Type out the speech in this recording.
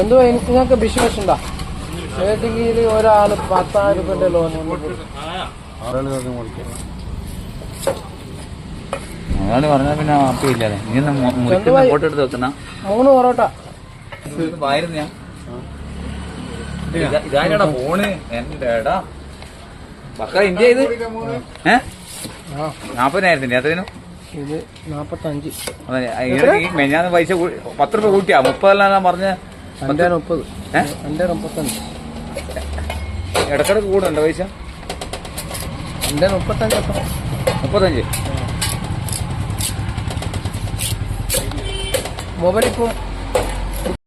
എന്തുവാ നിങ്ങൾക്ക് ബിസിനസ് ഉണ്ടോ? ഏതെങ്കിലും ഒരാൾ 10,000 രൂപയുടെ ലോൺ അതാണ് പറഞ്ഞാൽ പിന്നെ അപ്പില്ലാതെ നീ ഫോട്ടോ എടുത്ത് വെക്കുന്ന 3 പൊറോട്ട വായിരുന്നു ഞാൻ ഇതാടാ ഫോണ് എന്റെടാ മക്കളെ ഇന്ത്യ ഇത് 40,000 എത്രയും ഇത് 45. ഞാൻ പൈസ 10 രൂപ കൂട്ടിയാ 30 പറഞ്ഞ 2.30 2.35 ഇടക്കിടക്ക് കൂടുന്നുണ്ടോ പൈസ? 35 മൊബൈൽ ഇപ്പം